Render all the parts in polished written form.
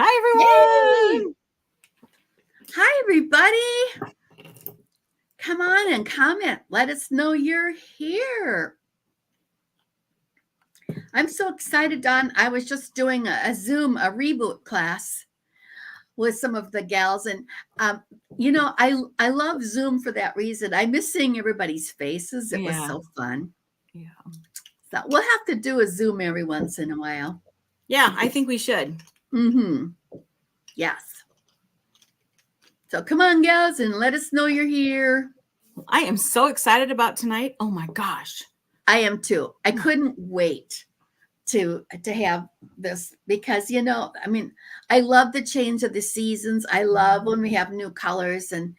Hi, Yay! everyone. Hi, everybody. Come on and comment. Let us know you're here. I'm so excited, Don. I was just doing a Zoom, a reboot class with some of the gals. And, I love Zoom for that reason. I miss seeing everybody's faces. It was Yeah. so fun. Yeah. So we'll have to do a Zoom every once in a while. Yeah, I think we should. Mm-hmm. Yes. So come on, gals, and let us know you're here. I am so excited about tonight. Oh my gosh. I am too. I couldn't wait to have this because I love the change of the seasons. I love when we have new colors and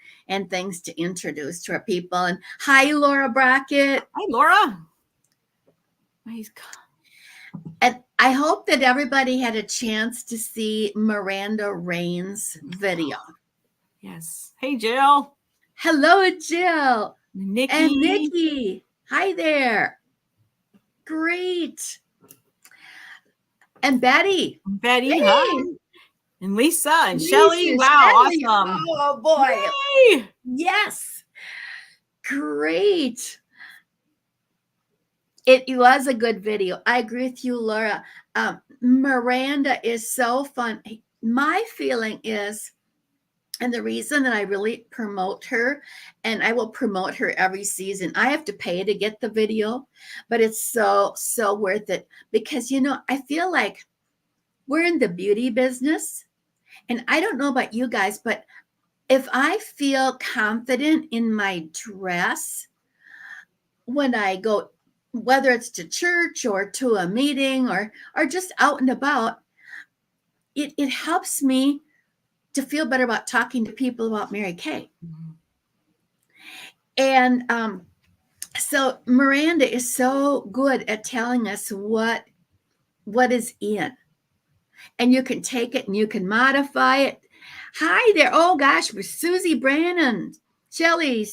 things to introduce to our people. And hi, Laura Brackett. Hi, Laura. And I hope that everybody had a chance to see Miranda Rain's video. Yes. Hey, Jill. Hello, Jill. Nikki. And Nikki. Hi there. Great. And Betty. Betty. Hey. Hi. And Lisa and Shelly. Wow. Shelley. Awesome. Oh, boy. Yay. Yes. Great. It was a good video. I agree with you, Laura. Miranda is so fun. My feeling is, and the reason that I really promote her, and I will promote her every season, I have to pay to get the video, but it's so worth it because, I feel like we're in the beauty business. And I don't know about you guys, but if I feel confident in my dress when I go, whether it's to church or to a meeting or just out and about, it helps me to feel better about talking to people about Mary Kay. Mm-hmm. And so Miranda is so good at telling us what is in. And you can take it and you can modify it. Hi there. Oh gosh, with Susie Brannon, Shelly,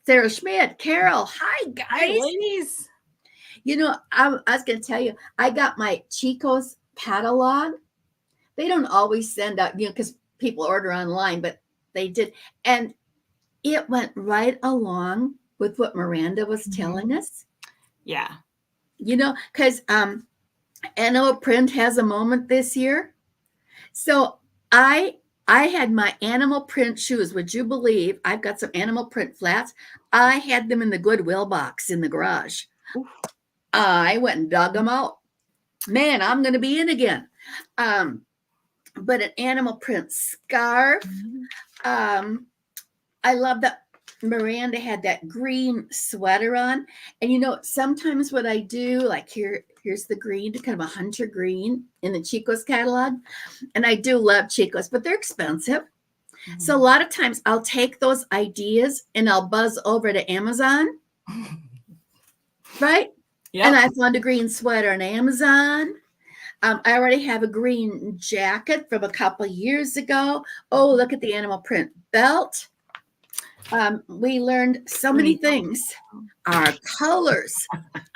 Sarah Schmidt, Carol. Hi guys. Hi, ladies. I was going to tell you, I got my Chico's catalog. They don't always send out, because people order online, but they did. And it went right along with what Miranda was telling us. Yeah. Because Animal Print has a moment this year. So I had my Animal Print shoes. Would you believe I've got some Animal Print flats? I had them in the Goodwill box in the garage. Oof. I went and dug them out. Man, I'm going to be in again. But an Animal Print scarf. I love that Miranda had that green sweater on. And sometimes what I do, like here's the green, kind of a hunter green in the Chico's catalog. And I do love Chico's, but they're expensive. Mm-hmm. So a lot of times I'll take those ideas and I'll buzz over to Amazon. Right? Yep. And I found a green sweater on Amazon. I already have a green jacket from a couple of years ago. Oh, look at the Animal Print belt. We learned so many things. Our colors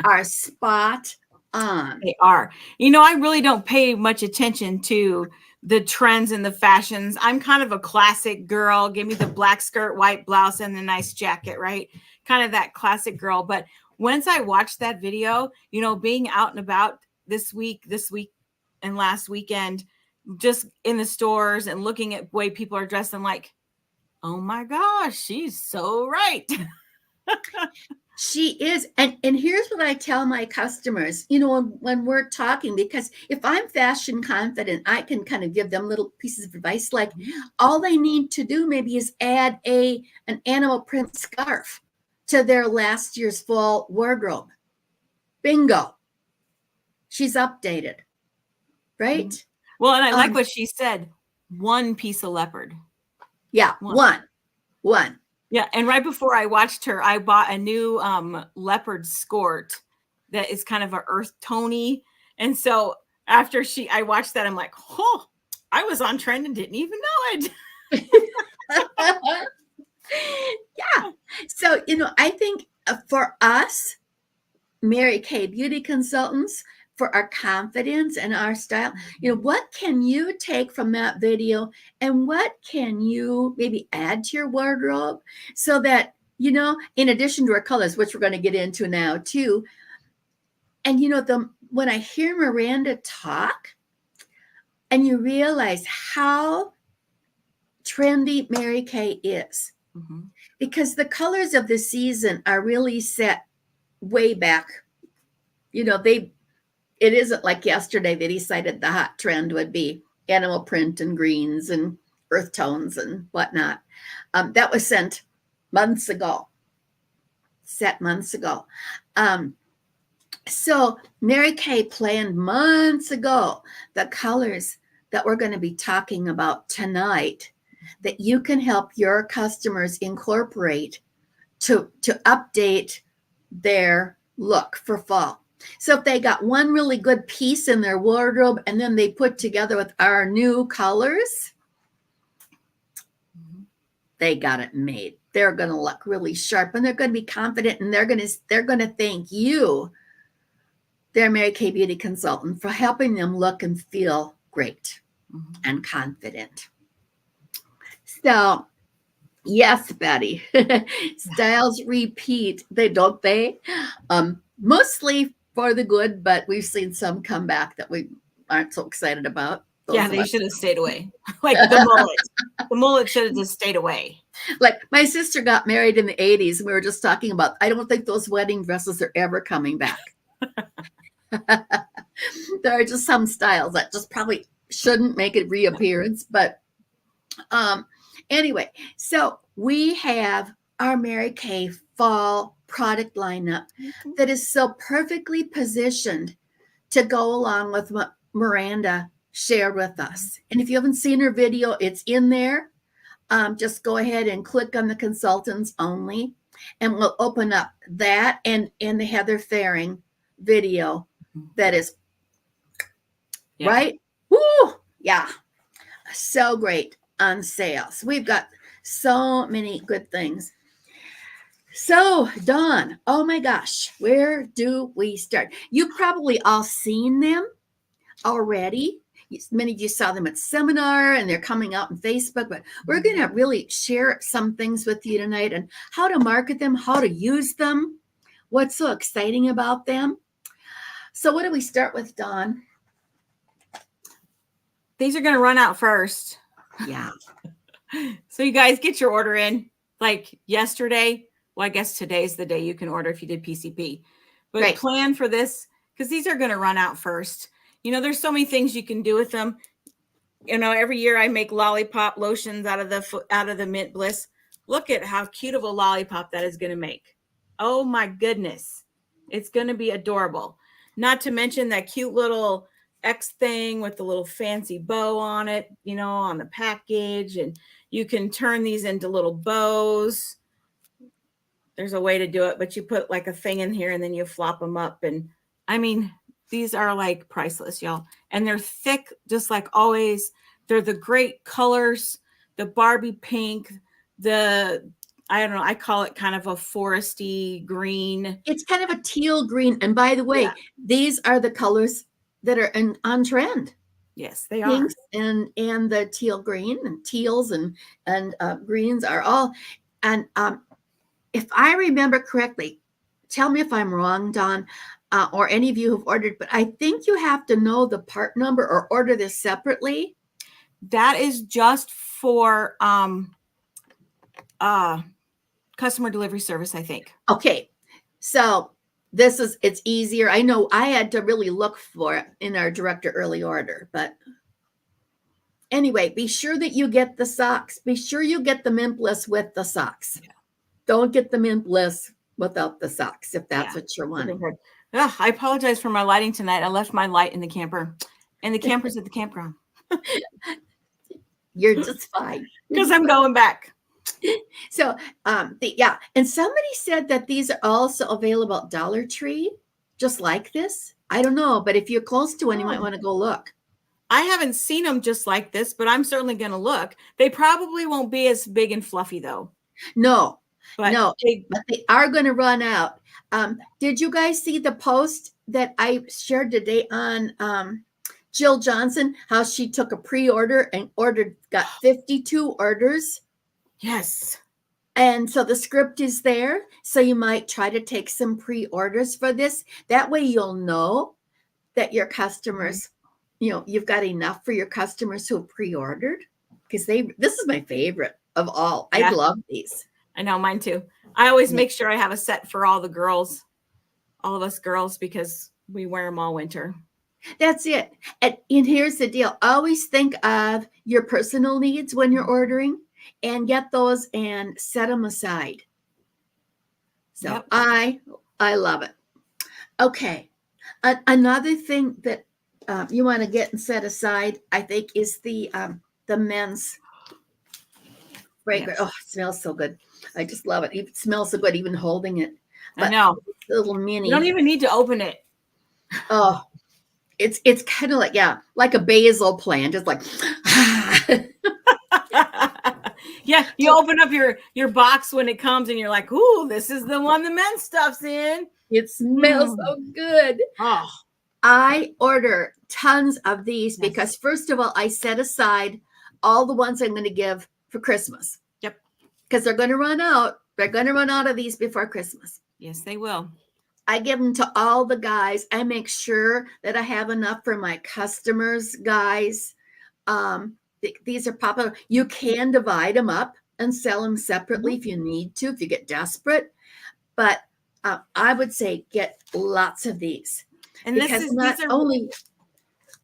are spot on. They are. I really don't pay much attention to the trends and the fashions. I'm kind of a classic girl. Give me the black skirt, white blouse, and the nice jacket, right? Kind of that classic girl. But once I watched that video, being out and about this week and last weekend, just in the stores and looking at the way people are dressed, I'm like, oh my gosh, she's so right. She is. And here's what I tell my customers, when we're talking, because if I'm fashion confident, I can kind of give them little pieces of advice. Like all they need to do maybe is add an Animal Print scarf to their last year's fall wardrobe. Bingo. She's updated. Right? Well, and I like what she said. One piece of leopard. Yeah. One. Yeah. And right before I watched her, I bought a new leopard skirt that is kind of an earth tony. And so after I watched that, I'm like, oh, I was on trend and didn't even know it. Yeah. So, I think for us, Mary Kay beauty consultants, for our confidence and our style. You know, what can you take from that video and what can you maybe add to your wardrobe so that, you know, in addition to our colors, which we're going to get into now too. And, you know, when I hear Miranda talk and you realize how trendy Mary Kay is, because the colors of the season are really set way back. You know, it isn't like yesterday they decided the hot trend would be animal print and greens and earth tones and whatnot. That was set months ago. So Mary Kay planned months ago the colors that we're going to be talking about tonight that you can help your customers incorporate to update their look for fall. So if they got one really good piece in their wardrobe and then they put together with our new colors, they got it made. They're going to look really sharp and they're going to be confident and they're going to thank you, their Mary Kay Beauty consultant, for helping them look and feel great and confident. So, yes, Betty, styles repeat, don't they? Mostly for the good, but we've seen some come back that we aren't so excited about. Yeah, they should have stayed away. Like the mullet. The mullet should have just stayed away. Like my sister got married in the 80s, and we were just talking about, I don't think those wedding dresses are ever coming back. There are just some styles that just probably shouldn't make a reappearance. But anyway, so we have our Mary Kay fall product lineup that is so perfectly positioned to go along with what Miranda shared with us. And if you haven't seen her video, it's in there. Just go ahead and click on the consultants only, and we'll open up that and the Heather Faring video that is right. Woo! Yeah. So great on sale. So we've got so many good things. So, Dawn, oh my gosh, where do we start? You've probably all seen them already. Many of you saw them at seminar and they're coming out on Facebook, but we're going to really share some things with you tonight and how to market them, how to use them, what's so exciting about them. So what do we start with, Dawn? These are going to run out first. Yeah. So you guys get your order in like yesterday. Well, I guess today's the day you can order if you did PCP. But plan for this because these are going to run out first. You know, there's so many things you can do with them. You know, every year I make lollipop lotions out of the Mint Bliss. Look at how cute of a lollipop that is going to make. Oh my goodness. It's going to be adorable. Not to mention that cute little X thing with the little fancy bow on it, you know, on the package. And you can turn these into little bows. There's a way to do it, but you put like a thing in here and then you flop them up. And I mean, these are like priceless, y'all. And they're thick, just like always. They're the great colors, the Barbie pink, I don't know, I call it kind of a foresty green. It's kind of a teal green. And by the way, these are the colors that are on trend. Yes, they Pinks are. And the teal green and teals and greens are all. And if I remember correctly, tell me if I'm wrong, Dawn, or any of you who've ordered, but I think you have to know the part number or order this separately. That is just for customer delivery service, I think. Okay. So it's easier. I know I had to really look for it in our director early order, but anyway, be sure that you get the socks. Be sure you get the Mint Bliss with the socks. Yeah. Don't get the Mint Bliss without the socks if that's what you're wanting. I apologize for my lighting tonight. I left my light in the camper, and the camper's at the campground. You're just fine. Because I'm going back. So, and somebody said that these are also available at Dollar Tree, just like this. I don't know, but if you're close to one, you might want to go look. I haven't seen them just like this, but I'm certainly going to look. They probably won't be as big and fluffy, though. No, but they are going to run out. Did you guys see the post that I shared today on Jill Johnson, how she took a pre-order and got 52 orders. Yes. And so the script is there. So you might try to take some pre-orders for this. That way you'll know that your customers, you've got enough for your customers who have pre-ordered. Because this is my favorite of all. Yeah. I love these. I know, mine too. I always make sure I have a set for all the girls, all of us girls, because we wear them all winter. That's it. And here's the deal. Always think of your personal needs when you're ordering and get those and set them aside. So Yep. I love it. Okay. Another thing that you want to get and set aside, I think, is the men's fragrance. Yes. Oh, it smells so good. I just love it. It smells so good even holding it. I know. Little mini. You don't even need to open it. Oh, it's kind of like a basil plant. It's like yeah, you open up your box when it comes and you're like, ooh, this is the one the men's stuff's in. It smells so good. Oh, I order tons of these because first of all, I set aside all the ones I'm going to give for Christmas. Yep. Because they're going to run out. They're going to run out of these before Christmas. Yes, they will. I give them to all the guys. I make sure that I have enough for my customers, guys. These are popular. You can divide them up and sell them separately if you need to, if you get desperate. But I would say get lots of these. And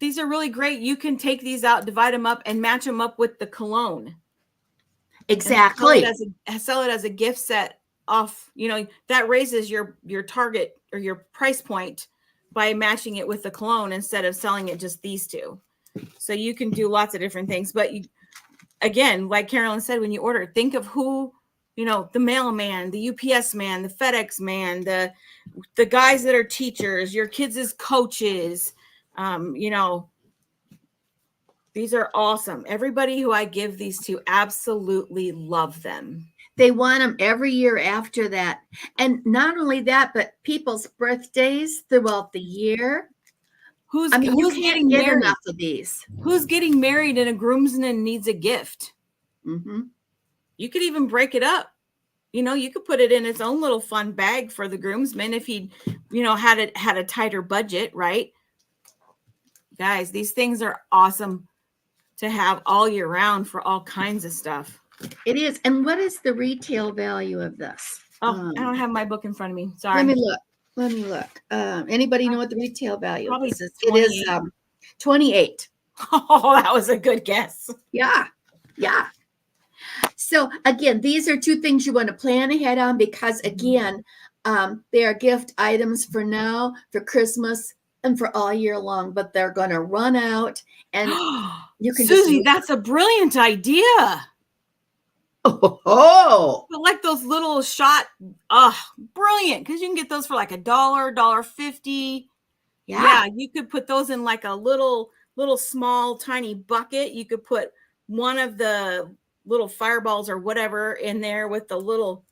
these are really great. You can take these out, divide them up, and match them up with the cologne. Exactly. Sell it as a gift set off. That raises your target or your price point by matching it with the cologne instead of selling it just these two. So you can do lots of different things. But again, like Carolyn said, when you order, think of who, the mailman, the UPS man, the FedEx man, the guys that are teachers, your kids as coaches. These are awesome. Everybody who I give these to absolutely love them. They want them every year after that. And not only that, but people's birthdays throughout the year. Who's you can't get married? Enough of these. Who's getting married and a groomsman needs a gift? Mm-hmm. You could even break it up. You could put it in its own little fun bag for the groomsman if he, had a tighter budget, right? Guys, these things are awesome to have all year round for all kinds of stuff. It is. And what is the retail value of this? Oh, I don't have my book in front of me. Sorry. Let me look. Anybody know what the retail value probably of this is? It is 28. Oh, that was a good guess. Yeah. So again, these are two things you want to plan ahead on because again, they are gift items for now, for Christmas, and for all year long, but they're going to run out. And you can Susie, that's a brilliant idea. Oh, but like those little shot, brilliant, because you can get those for like $1, $1.50. Yeah, you could put those in like a little small tiny bucket. You could put one of the little fireballs or whatever in there with the little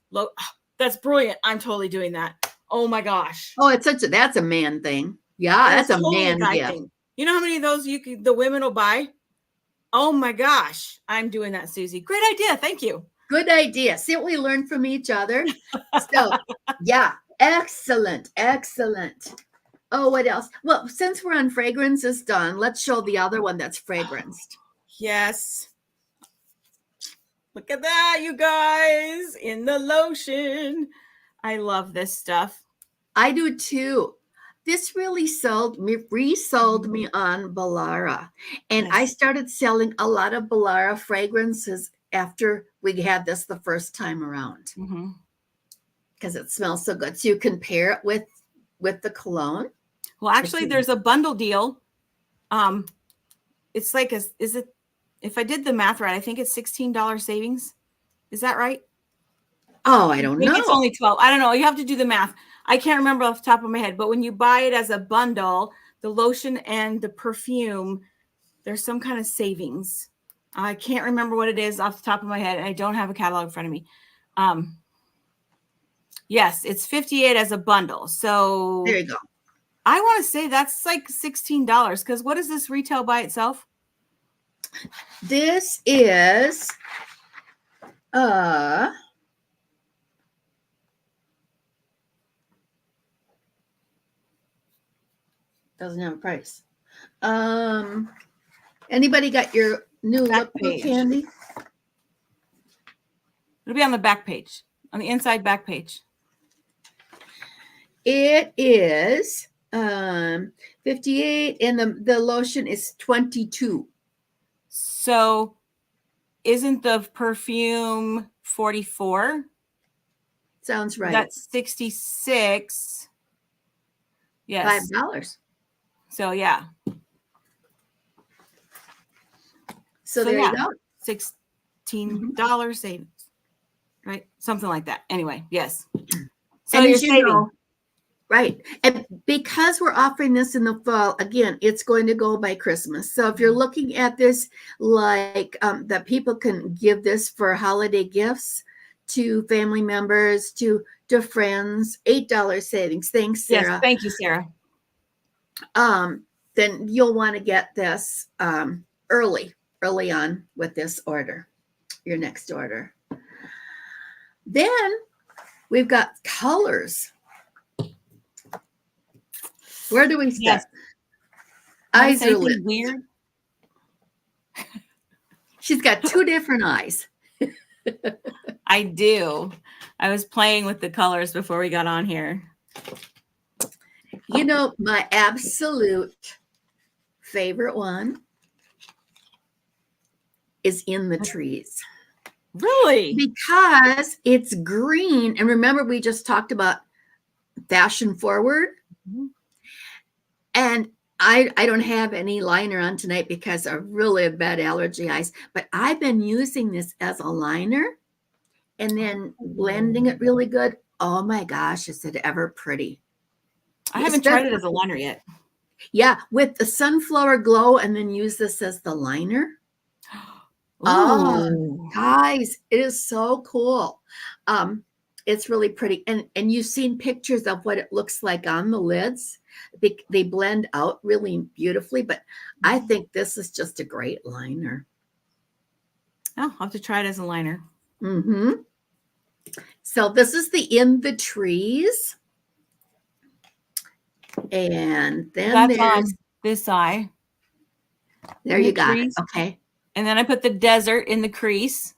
that's brilliant. I'm totally doing that. Oh my gosh. Oh, that's a man thing. Yeah, that's a man gift. You know how many of those the women will buy? Oh my gosh. I'm doing that, Susie. Great idea. Thank you. Good idea. See what we learned from each other. So yeah, excellent. Oh, what else? Well, since we're on fragrances done, let's show the other one that's fragranced. Yes. Look at that, you guys, in the lotion. I love this stuff. I do too. This really resold me on Balara. And I started selling a lot of Balara fragrances after we had this the first time around. Because it smells so good. So you can pair it with the cologne. Well, actually, there's a bundle deal. It's like if I did the math right, I think it's $16 savings. Is that right? Oh, I don't know. It's only 12. I don't know. You have to do the math. I can't remember off the top of my head, but when you buy it as a bundle, the lotion and the perfume, there's some kind of savings. I can't remember what it is off the top of my head. I don't have a catalog in front of me. Yes, it's $58 as a bundle. So there you go. I want to say that's like $16 because what is this retail by itself? This is doesn't have a price. Anybody got your new Back lookbook page. handy? It'll be on the back page, on the inside back page. It is 58 and the lotion is 22. So isn't the perfume 44? Sounds right. That's 66. Yes. $5. So yeah. So there you go. $16 savings. Right? Something like that. Anyway, yes. So And you're as you saving. know, right. And because we're offering this in the fall, again, it's going to go by Christmas. So if you're looking at this like that people can give this for holiday gifts to family members, to friends, $8 savings. Thanks, Sarah. Yes, thank you, Sarah. Then you'll want to get this early on with this order, your next order. Then we've got colors. Where do we start? Yes. Eyes or Anything lips? weird? She's got two different eyes. I do. I was playing with the colors before we got on here. You know, my absolute favorite one is In the Trees. Really? Because it's green. And remember, we just talked about fashion forward. Mm-hmm. And I don't have any liner on tonight because I really have bad allergy eyes. But I've been using this as a liner and then blending it really good. Oh my gosh, is it ever pretty? I haven't tried it as a liner yet. Yeah, with the Sunflower Glow and then use this as the liner. Oh, guys, it is so cool. It's really pretty. And you've seen pictures of what it looks like on the lids. They blend out really beautifully, but I think this is just a great liner. Oh, I'll have to try it as a liner. Mm-hmm. So this is the In the Trees. And then That's there's on this eye. There you got it. Okay. And then I put the desert in the crease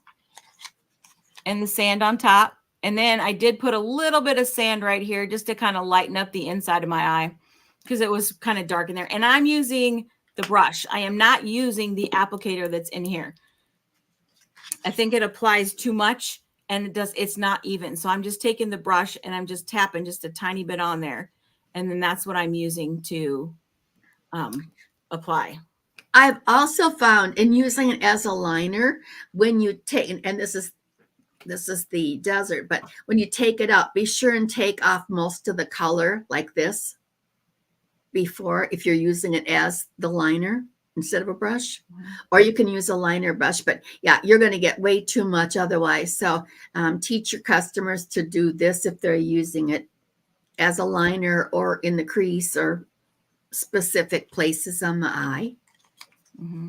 and the sand on top. And then I did put a little bit of sand right here just to kind of lighten up the inside of my eye because it was kind of dark in there. And I'm using the brush. I am not using the applicator that's in here. I think it applies too much and it's not even. So I'm just taking the brush and I'm just tapping just a tiny bit on there. And then that's what I'm using to apply. I've also found in using it as a liner, when you take, and this is the desert, but when you take it up, be sure and take off most of the color like this before, if you're using it as the liner instead of a brush, or you can use a liner brush, but yeah, you're going to get way too much otherwise. So teach your customers to do this if they're using it as a liner or in the crease or specific places on the eye. Mm-hmm.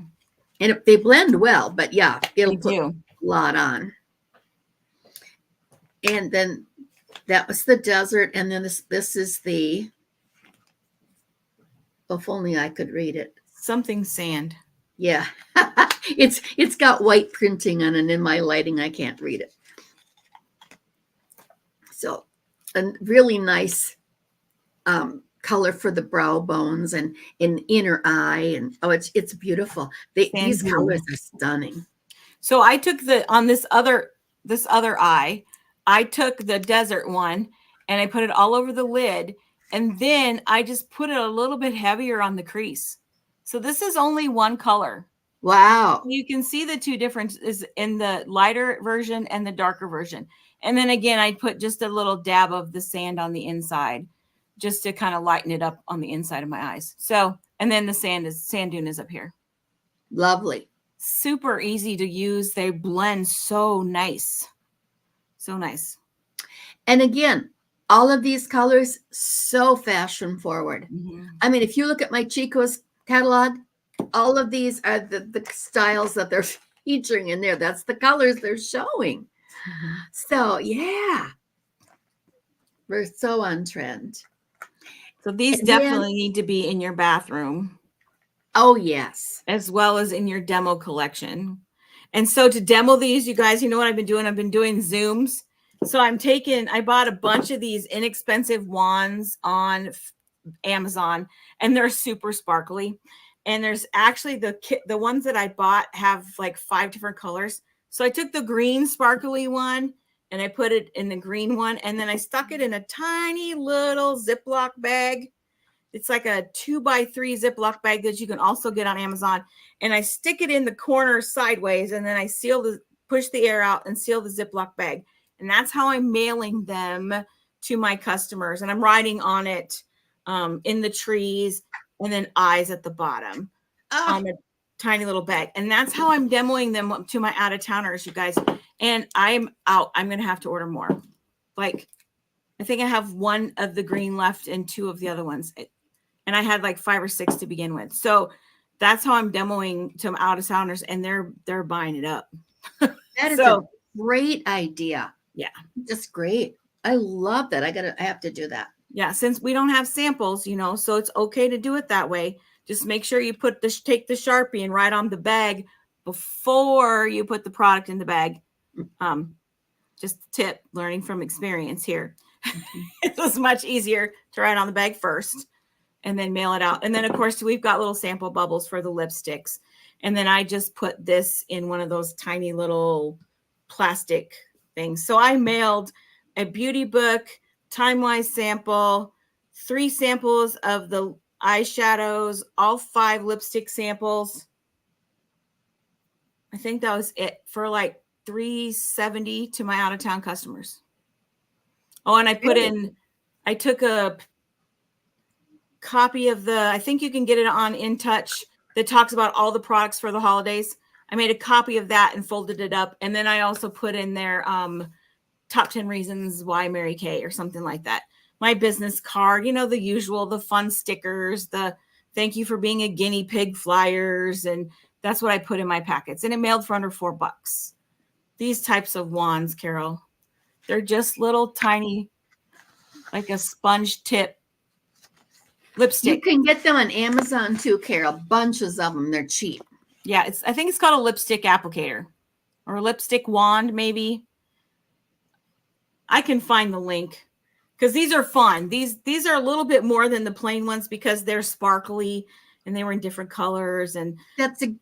And they blend well, but yeah, it'll put a lot on. And then that was the desert. And then this is the, if only I could read it. Something sand. Yeah. It's got white printing on it, and in my lighting, I can't read it. So a really nice color for the brow bones and in inner eye. And oh, it's beautiful. These colors are stunning. So I took on this other eye, I took the desert one and I put it all over the lid. And then I just put it a little bit heavier on the crease. So this is only one color. Wow. You can see the two differences in the lighter version and the darker version. And then again, I put just a little dab of the sand on the inside just to kind of lighten it up on the inside of my eyes. So, and then the sand dune is up here. Lovely. Super easy to use. They blend so nice. So nice. And again, All of these colors, so fashion forward. Mhm. I mean, if you look at my Chico's catalog, all of these are the styles that they're featuring in there. That's the colors they're showing. Mhm. So yeah, we're so on trend. So these And then, definitely need to be in your bathroom oh yes. as well as in your demo collection. And so to demo these, you guys, you know what I've been doing? I've been doing Zooms. So I bought a bunch of these inexpensive wands on Amazon, and they're super sparkly. And there's actually the ones that I bought have like 5 different colors. So I took the green sparkly one and I put it in the green one, and then I stuck it in a tiny little Ziploc bag. It's like a 2x3 Ziploc bag that you can also get on Amazon. And I stick it in the corner sideways, and then I push the air out and seal the Ziploc bag. And that's how I'm mailing them to my customers. And I'm writing on it in the trees, and then eyes at the bottom on a tiny little bag. And that's how I'm demoing them to my out-of-towners, you guys. And I'm out. I'm going to have to order more. Like, I think I have 1 of the green left and 2 of the other ones. And I had like 5 or 6 to begin with. So that's how I'm demoing to out-of-towners, and they're buying it up. That is So, a great idea. yeah. Just great. I love that. I have to do that. Yeah, since we don't have samples, so it's okay to do it that way. Just make sure you take the Sharpie and write on the bag before you put the product in the bag. Just a tip, learning from experience here. It was much easier to write on the bag first and then mail it out. And then, of course, we've got little sample bubbles for the lipsticks. And then I just put this in one of those tiny little plastic things. So I mailed a beauty book, time-wise sample, 3 samples of the eyeshadows, all 5 lipstick samples. I think that was it for like $370 to my out-of-town customers. Oh, and I took a copy of I think you can get it on InTouch that talks about all the products for the holidays. I made a copy of that and folded it up. And then I also put in there top 10 reasons why Mary Kay or something like that. My business card, the usual, the fun stickers, the thank you for being a guinea pig flyers. And that's what I put in my packets. And it mailed for under $4. These types of wands, Carol, they're just little tiny, like a sponge tip lipstick. You can get them on Amazon too, Carol. Bunches of them. They're cheap. Yeah, I think it's called a lipstick applicator or a lipstick wand, maybe. I can find the link because these are fun. These are a little bit more than the plain ones because they're sparkly and they were in different colors. And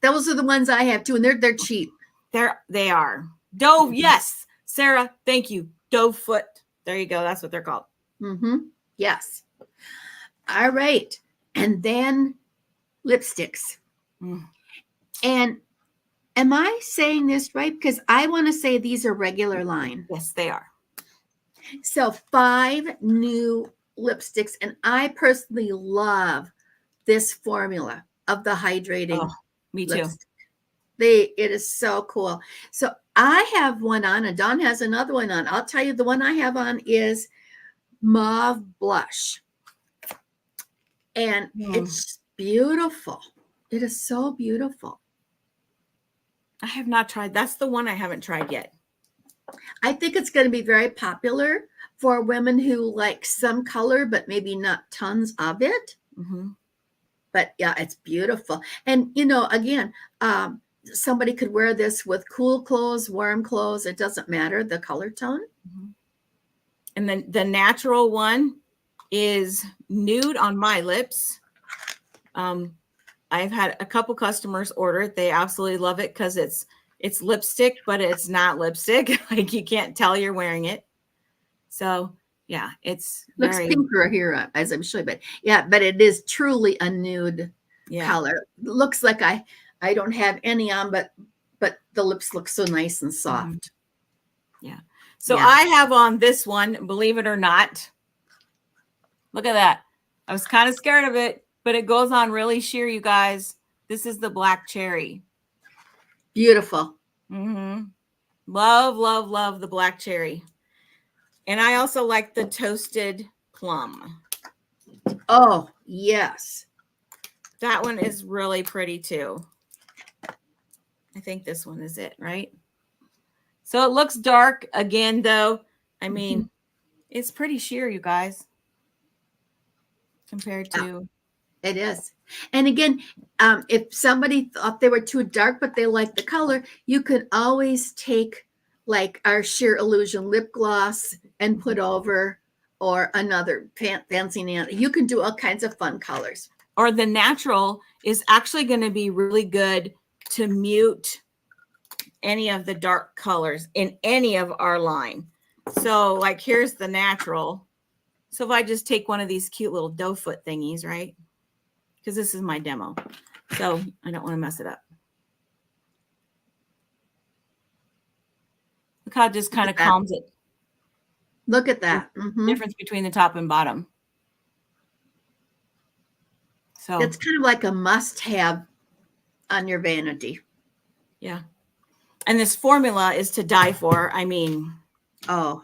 those are the ones I have too, and they're cheap. They are. Dove, yes. Sarah, thank you. Dove foot. There you go. That's what they're called. Mm-hmm. Yes. All right. And then lipsticks. And am I saying this right? Because I want to say these are regular line. Yes, they are. So 5 new lipsticks. And I personally love this formula of the hydrating. Oh, me too. Lipstick. It is so cool. So I have one on, and Dawn has another one on. I'll tell you, the one I have on is Mauve Blush. And it's beautiful. It is so beautiful. I have not tried. That's the one I haven't tried yet. I think it's going to be very popular for women who like some color, but maybe not tons of it. Mm-hmm. But yeah, it's beautiful. And, again, somebody could wear this with cool clothes, warm clothes. It doesn't matter, the color tone. Mm-hmm. And then the natural one is nude on my lips. I've had a couple customers order it. They absolutely love it because it's lipstick, but it's not lipstick. Like you can't tell you're wearing it. So yeah, it's looks pinker here as I'm showing, but it is truly a nude color. It looks like I don't have any on, but the lips look so nice and soft. Yeah. So I have on this one, believe it or not. Look at that. I was kind of scared of it, but it goes on really sheer, you guys. This is the black cherry. Beautiful. Mm-hmm. Love, love, love the black cherry. And I also like the toasted plum. Oh, yes. That one is really pretty too. I think this one is it, right? So it looks dark again, though. I mean, it's pretty sheer, you guys, compared to. It is. And again, if somebody thought they were too dark, but they like the color, you could always take like our Sheer Illusion lip gloss and put over, or another fancy nail. You can do all kinds of fun colors. Or the natural is actually going to be really good to mute any of the dark colors in any of our line. So like here's the natural. So if I just take one of these cute little doe foot thingies, right? Because this is my demo. So I don't want to mess it up. Look how it just kind of calms it. Look at that. Difference between the top and bottom. So it's kind of like a must-have on your vanity. Yeah. And this formula is to die for. I mean, oh,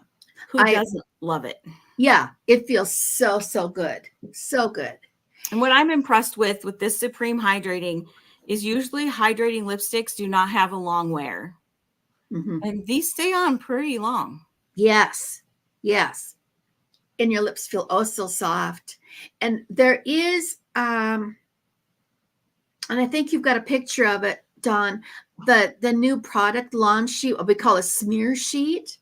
who doesn't love it? Yeah, it feels so, so good. So good. And what I'm impressed with this Supreme Hydrating is usually hydrating lipsticks do not have a long wear. And these stay on pretty long. Yes. Yes. And your lips feel oh so soft. And there is, and I think you've got a picture of it, Dawn, the new product launch sheet, what we call a smear sheet.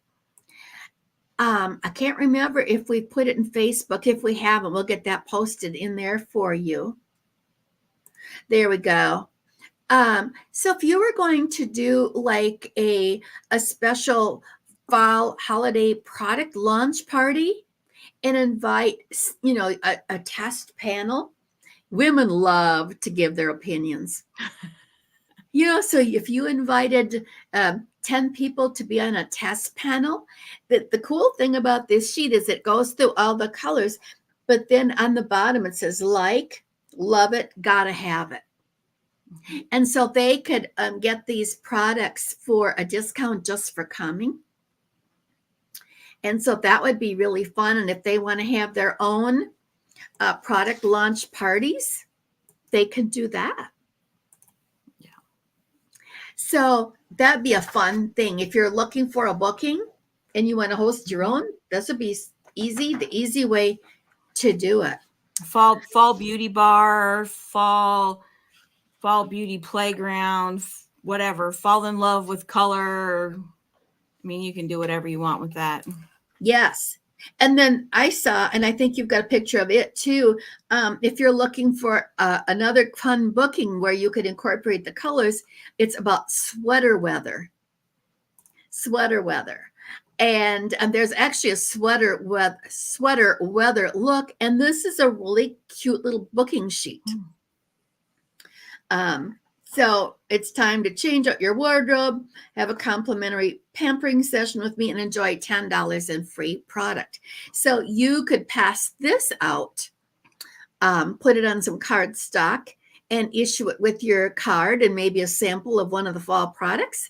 I can't remember if we put it in Facebook. If we haven't, we'll get that posted in there for you. There we go. So if you were going to do like a special fall holiday product launch party and invite, a test panel, women love to give their opinions. So if you invited 10 people to be on a test panel, the cool thing about this sheet is it goes through all the colors, but then on the bottom it says like, love it, gotta have it. And so they could get these products for a discount just for coming. And so that would be really fun. And if they want to have their own product launch parties, they can do that. Yeah. So that'd be a fun thing. If you're looking for a booking and you want to host your own, this would be the easy way to do it. Fall beauty bar, fall beauty playground, whatever. Fall in love with color. I mean, you can do whatever you want with that. Yes. And then I saw, and I think you've got a picture of it too. If you're looking for another fun booking where you could incorporate the colors, it's about sweater weather. Sweater weather. And there's actually a sweater weather look. And this is a really cute little booking sheet. So it's time to change out your wardrobe, have a complimentary pampering session with me, and enjoy $10 in free product. So you could pass this out, put it on some cardstock, and issue it with your card and maybe a sample of one of the fall products,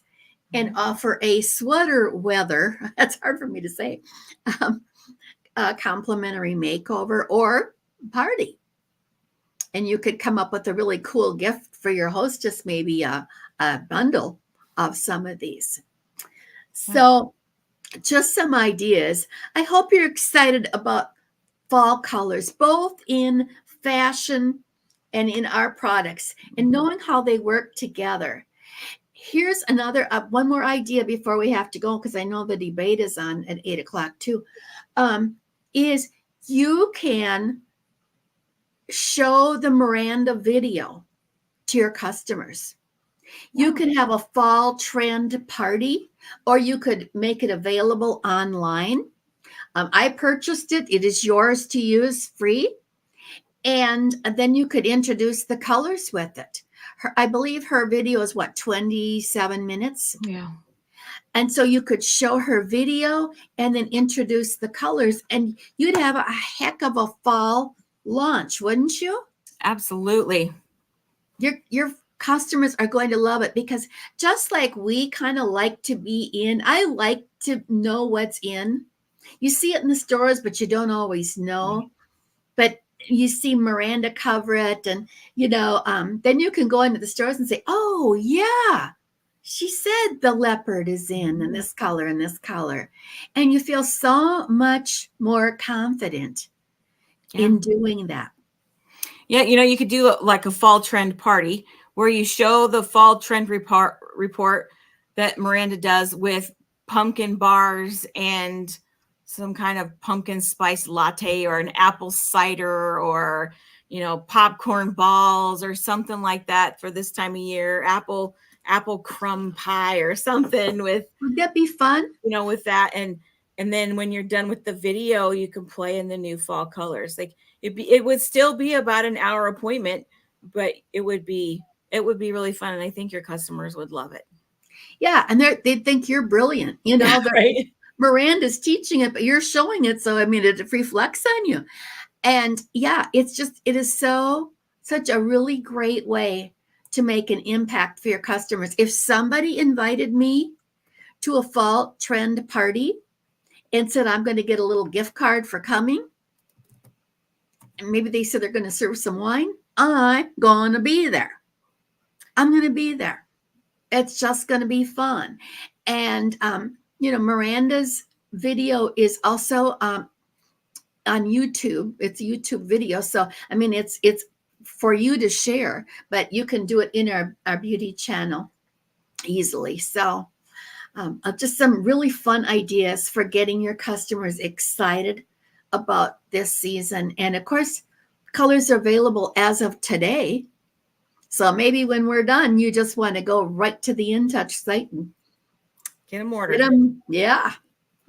and offer a sweater weather, that's hard for me to say, a complimentary makeover or party. And you could come up with a really cool gift for your hostess, maybe a bundle of some of these. So just some ideas. I hope you're excited about fall colors, both in fashion and in our products, and knowing how they work together. Here's another, one more idea before we have to go, because I know the debate is on at 8 o'clock too, is you can show the Miranda video to your customers. You can have a fall trend party, or you could make it available online. I purchased it. It is yours to use free. And then you could introduce the colors with it. I believe her video is 27 minutes. Yeah. And so you could show her video and then introduce the colors, and you'd have a heck of a fall launch, wouldn't you? Absolutely. Your customers are going to love it, because just like we kind of like to be in, I like to know what's in. You see it in the stores, but you don't always know. But you see Miranda cover it, and then you can go into the stores and say, "Oh yeah, she said the leopard is in this color and this color," and you feel so much more confident in doing that. Yeah, you could do like a fall trend party where you show the fall trend report that Miranda does with pumpkin bars and some kind of pumpkin spice latte or an apple cider or popcorn balls or something like that for this time of year, apple crumb pie or something with Would that be fun? with that. And then when you're done with the video, you can play in the new fall colors. Like it would still be about an hour appointment, but it would be really fun. And I think your customers would love it. Yeah. And they'd think you're brilliant. Right? Miranda's teaching it, but you're showing it. So, I mean, it reflects on you. And yeah, it is such a really great way to make an impact for your customers. If somebody invited me to a fall trend party and said, I'm going to get a little gift card for coming, and maybe they said they're going to serve some wine, I'm going to be there. I'm going to be there. It's just going to be fun. And, Miranda's video is also on YouTube. It's a YouTube video. So, I mean, it's for you to share, but you can do it in our beauty channel easily. So, just some really fun ideas for getting your customers excited about this season. And of course, colors are available as of today. So maybe when we're done, you just want to go right to the InTouch site and get them ordered.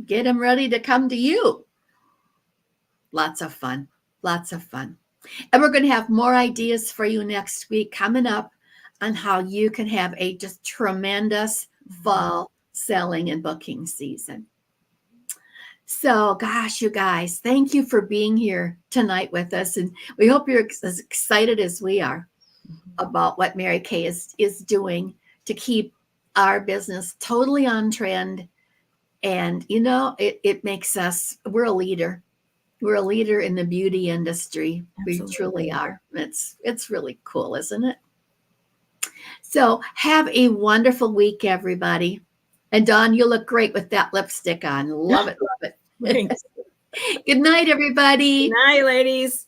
Get them ready to come to you. Lots of fun. Lots of fun. And we're going to have more ideas for you next week coming up on how you can have a just tremendous fall selling and booking season. So, gosh, you guys, thank you for being here tonight with us. And we hope you're as excited as we are about what Mary Kay is doing to keep our business totally on trend. And, it makes us, we're a leader. We're a leader in the beauty industry. Absolutely. We truly are. It's really cool, isn't it? So have a wonderful week, everybody. And Dawn, you look great with that lipstick on. Love it, love it. Good night, everybody. Good night, ladies.